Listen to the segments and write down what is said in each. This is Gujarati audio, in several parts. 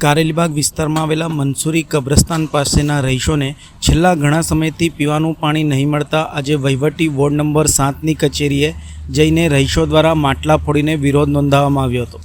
કારેલીબાગ વિસ્તારમાં આવેલા મંસૂરી કબ્રસ્તાન પાસેના રહીશોને છેલ્લા ઘણા સમયથી પીવાનું પાણી નહીં મળતા આજે વહીવટી વોર્ડ નંબર 7ની કચેરીએ જઈને રહીશો દ્વારા માટલા ફોડીને વિરોધ નોંધાવવામાં આવ્યો હતો।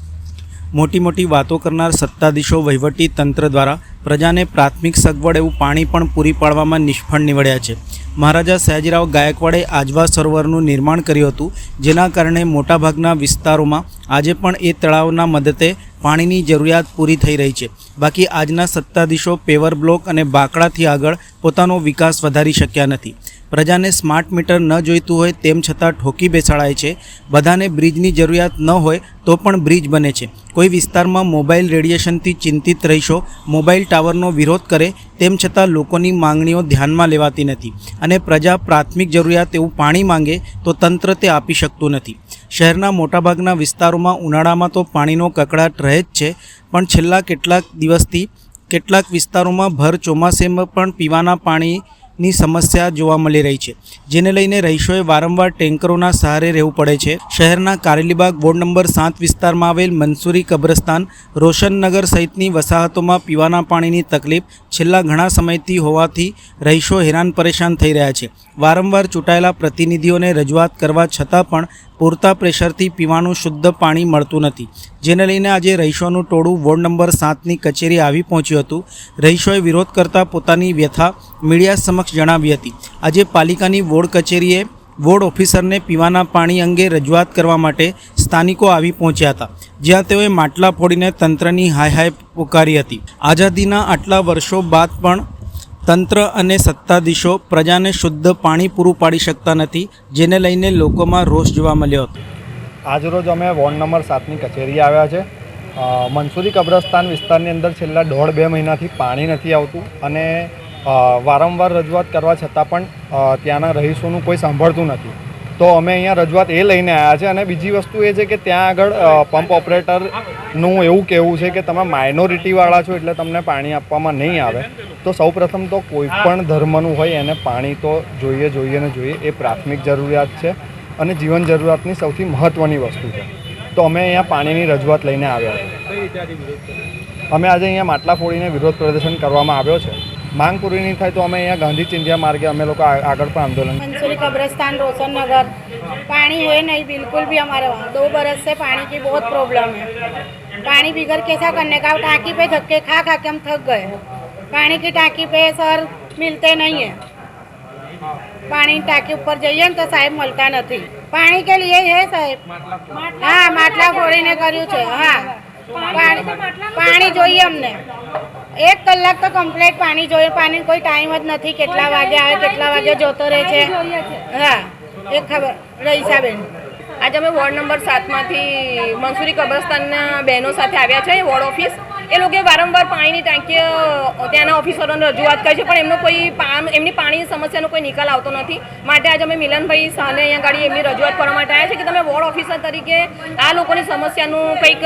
મોટી વાતો કરનાર સત્તાધીશો વહીવટી તંત્ર દ્વારા પ્રજાને પ્રાથમિક સગવડ એવું પાણી પણ પૂરી પાડવામાં નિષ્ફળ નીવડ્યા છે। મહારાજા સયાજીરાવ ગાયકવાડે આજવા સરોવરનું નિર્માણ કર્યું હતું, જેના કારણે મોટાભાગના વિસ્તારોમાં આજે પણ એ તળાવના મદદે પાણીની જરૂરિયાત પૂરી થઈ રહી છે। બાકી આજના સત્તાધીશો પેવર બ્લોક અને બાકડાથી આગળ પોતાનો વિકાસ વધારી શક્યા નથી। પ્રજાને સ્માર્ટ મીટર ન જોઈતું હોય તેમ છતાં ઠોકી બેસાડાય છે। બધાને બ્રિજની જરૂરિયાત ન હોય તો પણ બ્રિજ બને છે। કોઈ વિસ્તારમાં મોબાઈલ રેડિયેશનથી ચિંતિત રહીશો મોબાઈલ ટાવરનો વિરોધ કરે તેમ છતાં લોકોની માંગણીઓ ધ્યાનમાં લેવાતી નથી અને પ્રજા પ્રાથમિક જરૂરિયાત એવું પાણી માંગે તો તંત્ર તે આપી શકતું નથી। શહેરના મોટાભાગના વિસ્તારોમાં ઉનાળામાં તો પાણીનો કકળાટ રહે જ છે, પણ છેલ્લા કેટલાક દિવસથી કેટલાક વિસ્તારોમાં ભર ચોમાસામાં પણ પીવાના પાણીની સમસ્યા જોવા મળી રહી છે, જેને લઈને રહીશોએ વારંવાર ટેન્કરોના સહારે રહેવું પડે છે। શહેરના કારેલીબાગ વોર્ડ નંબર 7 વિસ્તારમાં આવેલ મંસૂરી કબ્રસ્તાન, રોશનનગર સહિતની વસાહતોમાં પીવાના પાણીની તકલીફ છેલ્લા ઘણા સમયથી હોવાથી રહીશો હેરાન પરેશાન થઈ રહ્યા છે। વારંવાર ચૂંટાયેલા પ્રતિનિધિઓને રજૂઆત કરવા છતાં પણ પૂરતા પ્રેશરથી પીવાનું શુદ્ધ પાણી મળતું નથી, જેને લઈને આજે રહીશોનું ટોળું વોર્ડ નંબર 7ની કચેરી આવી પહોંચ્યું હતું। રહીશોએ વિરોધ કરતા પોતાની વ્યથા મીડિયા સમક્ષ જણાવી હતી। આજે પાલિકાની વોર્ડ કચેરીએ વોર્ડ ઓફિસરને પીવાના પાણી અંગે રજૂઆત કરવા માટે સ્થાનિકો આવી પહોંચ્યા હતા, જ્યાં તેઓએ માટલા ફોડીને તંત્રની હાય પોકારી હતી। આઝાદીના આટલા વર્ષો બાદ પણ તંત્ર અને સત્તાધીશો પ્રજાને શુદ્ધ પાણી પૂરું પાડી શકતા નથી, જેને લઈને લોકોમાં રોષ જોવા મળ્યો હતો। આજરોજ અમે વોર્ડ નંબર 7ની કચેરીએ આવ્યા છે। મંસૂરી કબ્રસ્તાન વિસ્તારની અંદર છેલ્લા 1.5-2 મહિનાથી પાણી નથી આવતું અને વારંવાર રજૂઆત કરવા છતાં પણ ત્યાંના રહીશોનું કોઈ સાંભળતું નથી। તો અમે અહીંયા રજૂઆત એ લઈને આવ્યા છે અને બીજી વસ્તુ એ છે કે ત્યાં આગળ પંપ ઓપરેટરનું એવું કહેવું છે કે તમે માઇનોરિટીવાળા છો એટલે તમને પાણી આપવામાં નહીં આવે। તો સૌપ્રથમ તો કોઈ પણ ધર્મનું હોય એને પાણી તો જોઈએ, એ પ્રાથમિક જરૂરિયાત છે અને જીવન જરૂરિયાતની સૌથી મહત્ત્વની વસ્તુ છે। તો અમે અહીંયા પાણીની રજૂઆત લઈને આવ્યા છીએ। અમે આજે અહીંયા માટલા ફોડીને વિરોધ પ્રદર્શન કરવામાં આવ્યો છે। માંગ પૂરી नहीं થાય तो हमें यहाँ गांधी चिंधिया मार्गे हम लोग आगे पर आंदोलन। मंसूरी कब्रस्तान, रोशन नगर, पानी है नहीं बिल्कुल भी हमारे वहाँ। 2 बरस से पानी की बहुत प्रॉब्लम है। पानी बिगड़ कैसा करने का, टाँकी पे धक्के खा के हम थक गए। पानी की टाँकी पे सर मिलते नहीं है। पानी टाँकी ऊपर जाइए तो साहेब मिलता नहीं। पानी के लिए है साहेब, हाँ માટલા ફોડીને કર્યું છે। हाँ પાણી જોઈએ અમને 1 કલાક તો કમ્પ્લીટ પાણી જોઈએ। પાણી કોઈ ટાઈમ જ નથી, કેટલા વાગે આવે કેટલા વાગે જોતો રહે છે। હા એ ખબર રહીશાબેન। આજે અમે વોર્ડ નંબર 7માંથી મંસૂરી કબ્રસ્તાનના બહેનો સાથે આવ્યા છે વોર્ડ ઓફિસ। એ લોકોએ વારંવાર પાણીની ટાંકી ત્યાંના ઓફિસરોને રજૂઆત કરી છે, પણ એમની પાણીની સમસ્યાનો કોઈ નિકાલ આવતો નથી। માટે આજે અમે મિલનભાઈ શાહને અહીંયા ગાડી એમની રજૂઆત કરવા માટે આવ્યા છે કે તમે વોર્ડ ઓફિસર તરીકે આ લોકોની સમસ્યાનું કંઈક,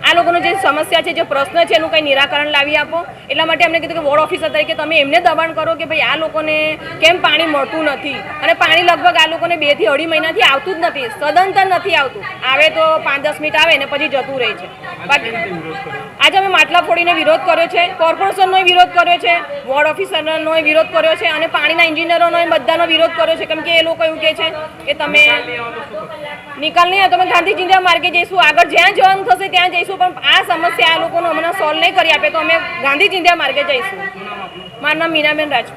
આ લોકોનો જે સમસ્યા છે, જે પ્રશ્ન છે એનું કંઈ નિરાકરણ લાવી આપો। એટલા માટે અમને કીધું કે વોર્ડ ઓફિસર તરીકે તમે એમને દબાણ કરો કે ભાઈ આ લોકોને કેમ પાણી મળતું નથી અને પાણી લગભગ આ લોકોને 2 થી 2.5 મહિનાથી આવતું જ નથી, સદંતર નથી આવતું। આવે તો 5-10 મિનિટ આવે ને પછી જતું રહે છે। બાકી આજે અમે માટલા ફોડીને વિરોધ કર્યો છે, કોર્પોરેશનનો વિરોધ કર્યો છે, વોર્ડ ઓફિસરનો વિરોધ કર્યો છે અને પાણીના એન્જિનિયરોનો બધાનો વિરોધ કર્યો છે, કેમ કે એ લોકો એવું કહે છે કે તમે નિકાલ નહીં આવે તો અમે ગાંધી ચિંધિયા માર્ગે જઈશું, આગળ જ્યાં જવાનું થશે ત્યાં જઈશું, પણ આ સમસ્યા આ લોકોનો હમણાં સોલ્વ નહીં કરી આપે તો અમે ગાંધી ચિંધિયા માર્ગે જઈશું। મારું નામ મીનાબેન રાજપૂત।